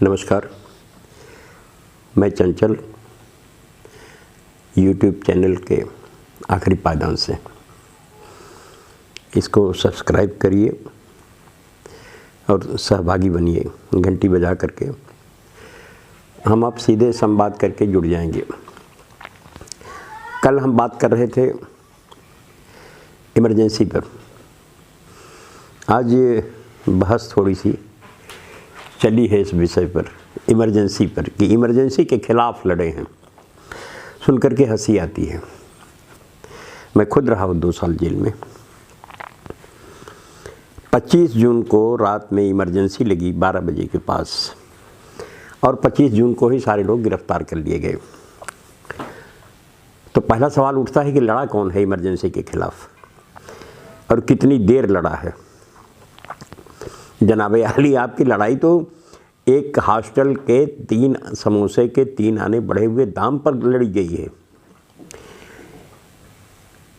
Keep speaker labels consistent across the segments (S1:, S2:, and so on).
S1: नमस्कार, मैं चंचल YouTube channel के आखिरी पायदान से। इसको सब्सक्राइब करिए और सहभागी बनिए घंटी बजा करके। हम आप सीधे संवाद करके जुड़ जाएंगे। कल हम बात कर रहे थे इमरजेंसी पर। आज ये बहस थोड़ी सी चली है इस विषय पर, इमरजेंसी पर, कि इमरजेंसी के खिलाफ लड़े हैं। सुनकर के हंसी आती है। मैं खुद रहा हूँ 2 साल जेल में। 25 जून को रात में इमरजेंसी लगी 12 बजे के पास, और 25 जून को ही सारे लोग गिरफ्तार कर लिए गए। तो पहला सवाल उठता है कि लड़ा कौन है इमरजेंसी के खिलाफ और कितनी देर लड़ा है। जनाब अली, आपकी लड़ाई तो एक हॉस्टल के 3 समोसे के 3 आने बढ़े हुए दाम पर लड़ी गई है।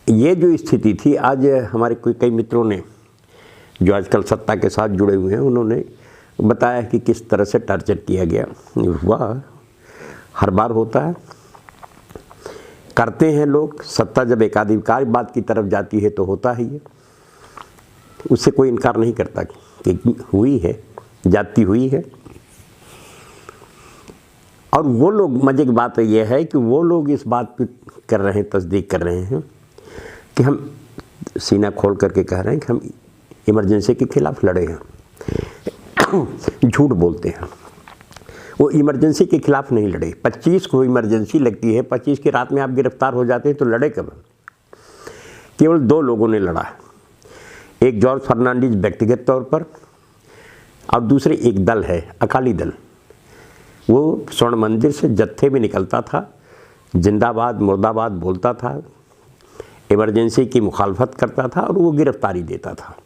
S1: ये जो स्थिति थी, आज हमारे कई मित्रों ने जो आजकल सत्ता के साथ जुड़े हुए हैं, उन्होंने बताया कि किस तरह से टॉर्चर किया गया। वाह, हर बार होता है, करते हैं लोग। सत्ता जब एकाधिकार बात की तरफ जाती है तो होता ही है, उससे कोई इनकार नहीं करता कि हुई है, जाती हुई है। और वो लोग, मजे की बात यह है कि वो लोग इस बात पे कर रहे हैं, तस्दीक कर रहे हैं कि हम सीना खोल करके कह रहे हैं कि हम इमरजेंसी के खिलाफ लड़े हैं। झूठ बोलते हैं। वो इमरजेंसी के खिलाफ नहीं लड़े। 25 को इमरजेंसी लगती है, 25 की रात में आप गिरफ्तार हो जाते हैं, तो लड़े कब? केवल 2 लोगों ने लड़ा। एक जॉर्ज फर्नांडीज व्यक्तिगत तौर पर, और दूसरे एक दल है, अकाली दल। वो स्वर्ण मंदिर से जत्थे में निकलता था, जिंदाबाद मुर्दाबाद बोलता था, इमरजेंसी की मुखालफत करता था और वो गिरफ्तारी देता था।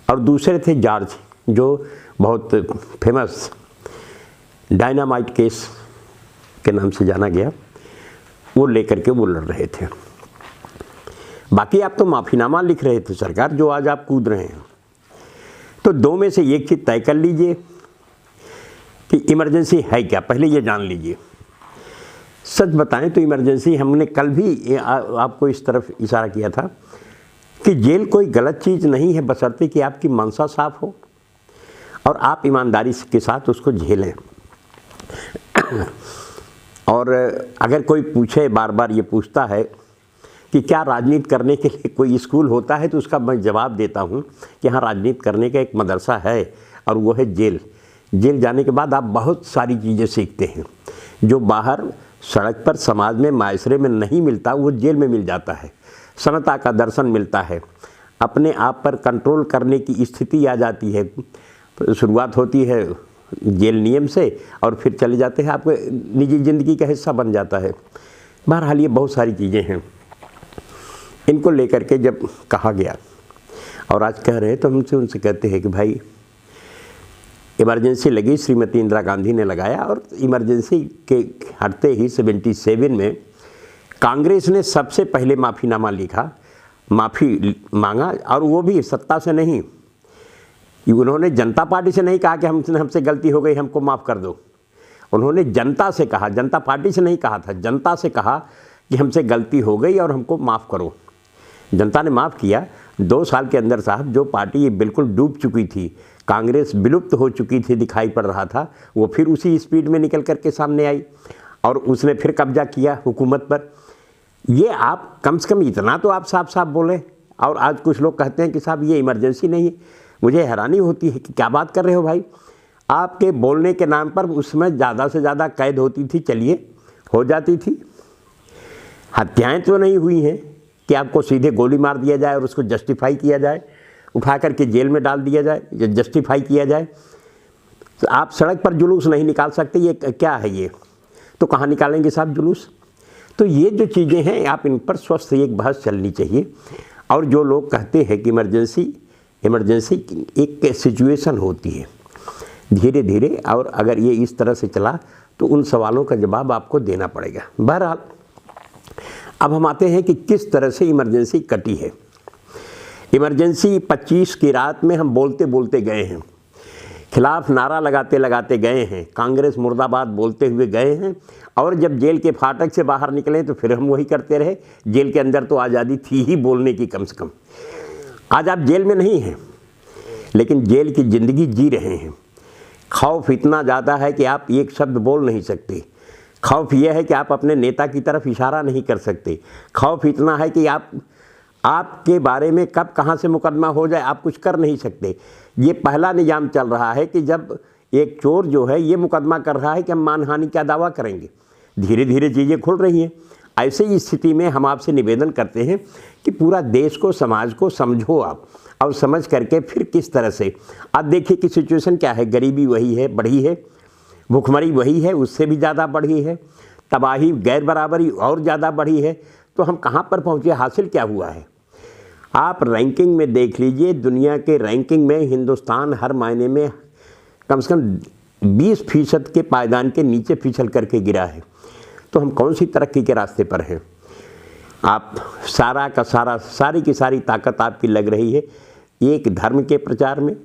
S1: और दूसरे थे जॉर्ज, जो बहुत फेमस डायनामाइट केस के नाम से जाना गया, वो लेकर के वो लड़ रहे थे। बाकी आप तो माफ़ीनामा लिख रहे थे सरकार, जो आज आप कूद रहे हैं। तो 2 में से एक चीज़ तय कर लीजिए कि इमरजेंसी है क्या, पहले ये जान लीजिए। सच बताएं तो इमरजेंसी, हमने कल भी आपको इस तरफ इशारा किया था कि जेल कोई गलत चीज़ नहीं है, बशर्ते कि आपकी मनसा साफ हो और आप ईमानदारी के साथ उसको झेलें। और अगर कोई पूछे, बार बार ये पूछता है कि क्या राजनीति करने के लिए कोई स्कूल होता है, तो उसका मैं जवाब देता हूँ कि हाँ, राजनीति करने का एक मदरसा है, और वो है जेल। जेल जाने के बाद आप बहुत सारी चीज़ें सीखते हैं जो बाहर सड़क पर समाज में मायसरे में नहीं मिलता, वो जेल में मिल जाता है। समता का दर्शन मिलता है, अपने आप पर कंट्रोल करने की स्थिति आ जाती है। शुरुआत होती है जेल नियम से और फिर चले जाते हैं, आपको निजी ज़िंदगी का हिस्सा बन जाता है। बहरहाल ये बहुत सारी चीज़ें हैं। इनको लेकर के जब कहा गया और आज कह रहे हैं, तो हमसे उनसे कहते हैं कि भाई इमरजेंसी लगी, श्रीमती इंदिरा गांधी ने लगाया, और इमरजेंसी के हटते ही 77 में कांग्रेस ने सबसे पहले माफ़ीनामा लिखा, माफ़ी मांगा, और वो भी सत्ता से नहीं। उन्होंने जनता पार्टी से नहीं कहा कि हमसे गलती हो गई, हमको माफ़ कर दो। उन्होंने जनता से कहा, जनता पार्टी से नहीं कहा था, जनता से कहा कि हमसे गलती हो गई और हमको माफ़ करो। जनता ने माफ़ किया। 2 साल के अंदर साहब, जो पार्टी बिल्कुल डूब चुकी थी, कांग्रेस विलुप्त हो चुकी थी, दिखाई पड़ रहा था, वो फिर उसी स्पीड में निकल करके सामने आई और उसने फिर कब्जा किया हुकूमत पर। ये आप कम से कम इतना तो आप साफ साफ बोले। और आज कुछ लोग कहते हैं कि साहब ये इमरजेंसी नहीं है। मुझे हैरानी होती है कि क्या बात कर रहे हो भाई। आपके बोलने के नाम पर उसमें ज़्यादा से ज़्यादा कैद होती थी, चलिए हो जाती थी। हत्याएँ तो नहीं हुई हैं कि आपको सीधे गोली मार दिया जाए और उसको जस्टिफाई किया जाए, उठा करके जेल में डाल दिया जाए, जस्टिफाई किया जाए। तो आप सड़क पर जुलूस नहीं निकाल सकते, ये क्या है ये? तो कहाँ निकालेंगे साहब जुलूस? तो ये जो चीज़ें हैं, आप इन पर स्वस्थ एक बहस चलनी चाहिए। और जो लोग कहते हैं कि इमरजेंसी एक सिचुएशन होती है धीरे धीरे, और अगर ये इस तरह से चला तो उन सवालों का जवाब आपको देना पड़ेगा। बहरहाल अब हम आते हैं कि किस तरह से इमरजेंसी कटी है। इमरजेंसी 25 की रात में हम बोलते बोलते गए हैं खिलाफ नारा लगाते लगाते गए हैं, कांग्रेस मुर्दाबाद बोलते हुए गए हैं, और जब जेल के फाटक से बाहर निकले तो फिर हम वही करते रहे। जेल के अंदर तो आज़ादी थी ही बोलने की कम से कम। आज आप जेल में नहीं हैं, लेकिन जेल की ज़िंदगी जी रहे हैं। खौफ इतना ज़्यादा है कि आप एक शब्द बोल नहीं सकते। खौफ यह है कि आप अपने नेता की तरफ इशारा नहीं कर सकते। खौफ इतना है कि आपके बारे में कब कहाँ से मुकदमा हो जाए आप कुछ कर नहीं सकते। ये पहला निजाम चल रहा है कि जब एक चोर जो है ये मुकदमा कर रहा है कि हम मानहानि का दावा करेंगे। धीरे धीरे चीज़ें खुल रही हैं। ऐसे ही स्थिति में हम आपसे निवेदन करते हैं कि पूरा देश को, समाज को समझो आप, और समझ करके फिर किस तरह से। अब देखिए कि सिचुएशन क्या है, गरीबी वही है, बढ़ी है, भुखमरी वही है, उससे भी ज़्यादा बढ़ी है, तबाही, गैर बराबरी और ज़्यादा बढ़ी है। तो हम कहाँ पर पहुँचे, हासिल क्या हुआ है? आप रैंकिंग में देख लीजिए, दुनिया के रैंकिंग में हिंदुस्तान हर महीने में कम से कम 20% के पायदान के नीचे फिसल करके गिरा है। तो हम कौन सी तरक्की के रास्ते पर हैं? आप सारा का सारा, सारी की सारी ताकत आपकी लग रही है एक धर्म के प्रचार में,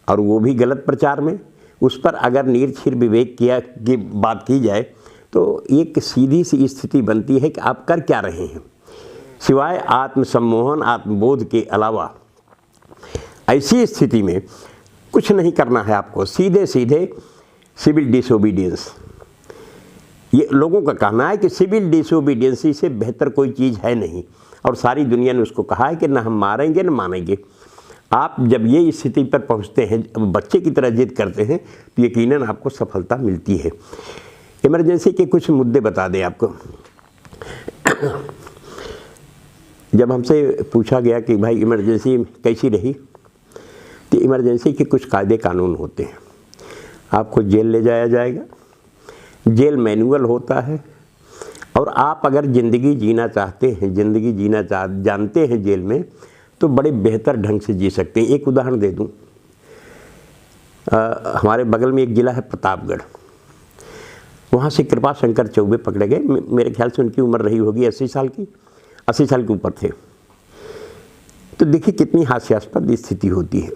S1: और वो भी गलत प्रचार में। उस पर अगर निरक्षीर विवेक की बात की जाए तो एक सीधी सी स्थिति बनती है कि आप कर क्या रहे हैं, सिवाय आत्मसम्मोहन, आत्मबोध के अलावा। ऐसी स्थिति में कुछ नहीं करना है आपको, सीधे सीधे सिविल डिसोबीडियंस। ये लोगों का कहना है कि सिविल डिसोबीडियंसी से बेहतर कोई चीज़ है नहीं, और सारी दुनिया ने उसको कहा है कि ना हम मारेंगे न मानेंगे। आप जब ये स्थिति पर पहुंचते हैं, बच्चे की तरह जिद करते हैं, तो यकीनन आपको सफलता मिलती है। इमरजेंसी के कुछ मुद्दे बता दें आपको। जब हमसे पूछा गया कि भाई इमरजेंसी कैसी रही, तो इमरजेंसी के कुछ कायदे कानून होते हैं। आपको जेल ले जाया जाएगा, जेल मैनुअल होता है, और आप अगर ज़िंदगी जीना चाहते हैं, ज़िंदगी जीना जानते हैं जेल में, तो बड़े बेहतर ढंग से जी सकते हैं। एक उदाहरण दे दूं, हमारे बगल में एक ज़िला है प्रतापगढ़, वहाँ से कृपा शंकर चौबे पकड़े गए। मेरे ख्याल से उनकी उम्र रही होगी 80 साल की, 80 साल के ऊपर थे। तो देखिए कितनी हास्यास्पद स्थिति होती है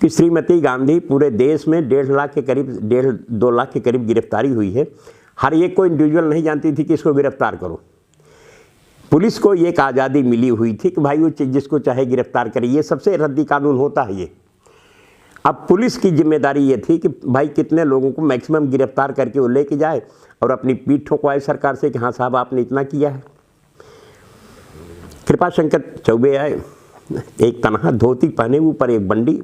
S1: कि श्रीमती गांधी पूरे देश में 1.5 लाख के करीब, 1.5-2 लाख के करीब गिरफ्तारी हुई है। हर एक को इंडिविजुअल नहीं जानती थी कि इसको गिरफ्तार करो। पुलिस को एक आज़ादी मिली हुई थी कि भाई वो जिसको चाहे गिरफ्तार करे। ये सबसे रद्दी कानून होता है ये। अब पुलिस की जिम्मेदारी ये थी कि भाई कितने लोगों को मैक्सिमम गिरफ्तार करके वो लेके जाए और अपनी पीठ ठोकवाए सरकार से कि हाँ साहब आपने इतना किया है। कृपा शंकर चौबे आए, एक तनहा धोती पहने, ऊपर एक बंडी,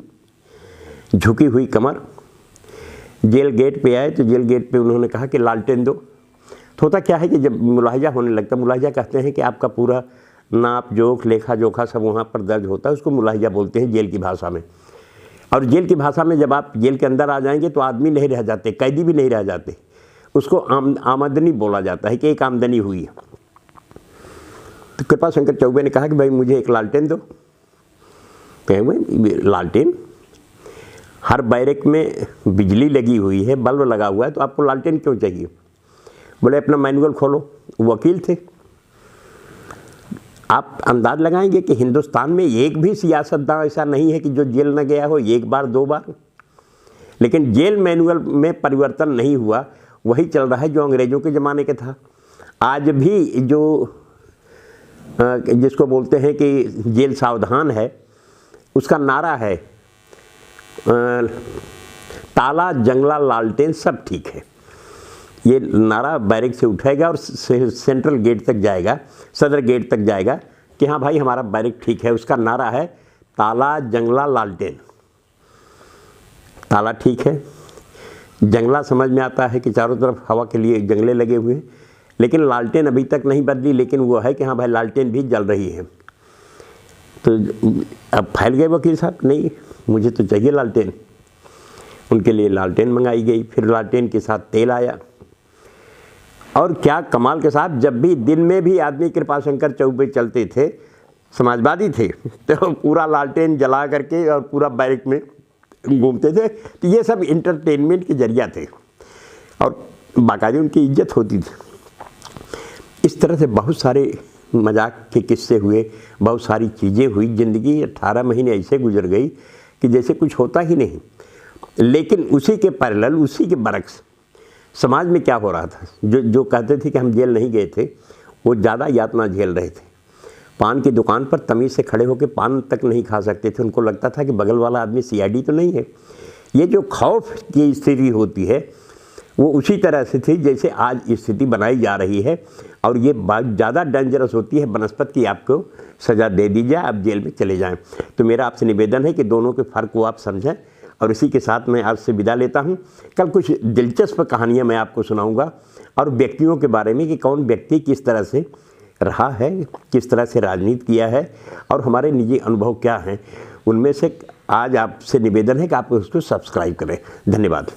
S1: झुकी हुई कमर। जेल गेट पे आए तो जेल गेट पे उन्होंने कहा कि लालटेन दो। तो होता क्या है कि जब मुलाहिजा होने लगता, मुलाहिजा कहते हैं कि आपका पूरा नाप जोख, लेखा जोखा सब वहाँ पर दर्ज होता है, उसको मुलाहिजा बोलते हैं जेल की भाषा में। और जेल की भाषा में जब आप जेल के अंदर आ जाएंगे तो आदमी नहीं रह जाते, कैदी भी नहीं रह जाते, उसको आमदनी बोला जाता है कि एक आमदनी हुई है। तो कृपा शंकर चौबे ने कहा कि भाई मुझे एक लालटेन दो। कहे भाई लालटेन, हर बैरक में बिजली लगी हुई है, बल्ब लगा हुआ है, तो आपको लालटेन क्यों चाहिए? बोले अपना मैनुअल खोलो। वकील थे। आप अंदाज लगाएंगे कि हिंदुस्तान में एक भी सियासतदान ऐसा नहीं है कि जो जेल न गया हो 1 बार 2 बार। लेकिन जेल मैनुअल में परिवर्तन नहीं हुआ, वही चल रहा है जो अंग्रेज़ों के ज़माने के था। आज भी जो जिसको बोलते हैं कि जेल सावधान है, उसका नारा है ताला, जंगला, लालटेन सब ठीक है। ये नारा बैरक से उठेगा और सेंट्रल गेट तक जाएगा, सदर गेट तक जाएगा कि हाँ भाई हमारा बैरक ठीक है। उसका नारा है ताला, जंगला, लालटेन। ताला ठीक है, जंगला समझ में आता है कि चारों तरफ हवा के लिए जंगले लगे हुए हैं, लेकिन लालटेन अभी तक नहीं बदली, लेकिन वो है कि हाँ भाई लालटेन भी जल रही है। तो अब फैल गए वकील साहब, नहीं मुझे तो चाहिए लालटेन। उनके लिए लालटेन मंगाई गई, फिर लालटेन के साथ तेल आया। और क्या कमाल के साथ, जब भी दिन में भी आदमी कृपा शंकर चौबे चलते थे, समाजवादी थे, तो पूरा लालटेन जला करके और पूरा बैरक में घूमते थे। तो ये सब इंटरटेनमेंट के जरिया थे और बाकायदे उनकी इज्जत होती थी। इस तरह से बहुत सारे मजाक के किस्से हुए, बहुत सारी चीज़ें हुई। ज़िंदगी 18 महीने ऐसे गुजर गई कि जैसे कुछ होता ही नहीं। लेकिन उसी के पैरेलल, उसी के बरक्स समाज में क्या हो रहा था, जो कहते थे कि हम जेल नहीं गए थे, वो ज़्यादा यातना झेल रहे थे। पान की दुकान पर तमीज़ से खड़े होकर पान तक नहीं खा सकते थे, उनको लगता था कि बगल वाला आदमी सीआईडी तो नहीं है। ये जो खौफ की स्थिति होती है वो उसी तरह से थी जैसे आज स्थिति बनाई जा रही है, और ये बात ज़्यादा डेंजरस होती है बनस्पत की आपको सज़ा दे दी जाए, आप जेल में चले जाएं। तो मेरा आपसे निवेदन है कि दोनों के फ़र्क को आप समझें, और इसी के साथ मैं आज से विदा लेता हूं। कल कुछ दिलचस्प कहानियां मैं आपको सुनाऊंगा, और व्यक्तियों के बारे में कि कौन व्यक्ति किस तरह से रहा है, किस तरह से राजनीति किया है, और हमारे निजी अनुभव क्या हैं। उनमें से आज आपसे निवेदन है कि आप उसको सब्सक्राइब करें। धन्यवाद।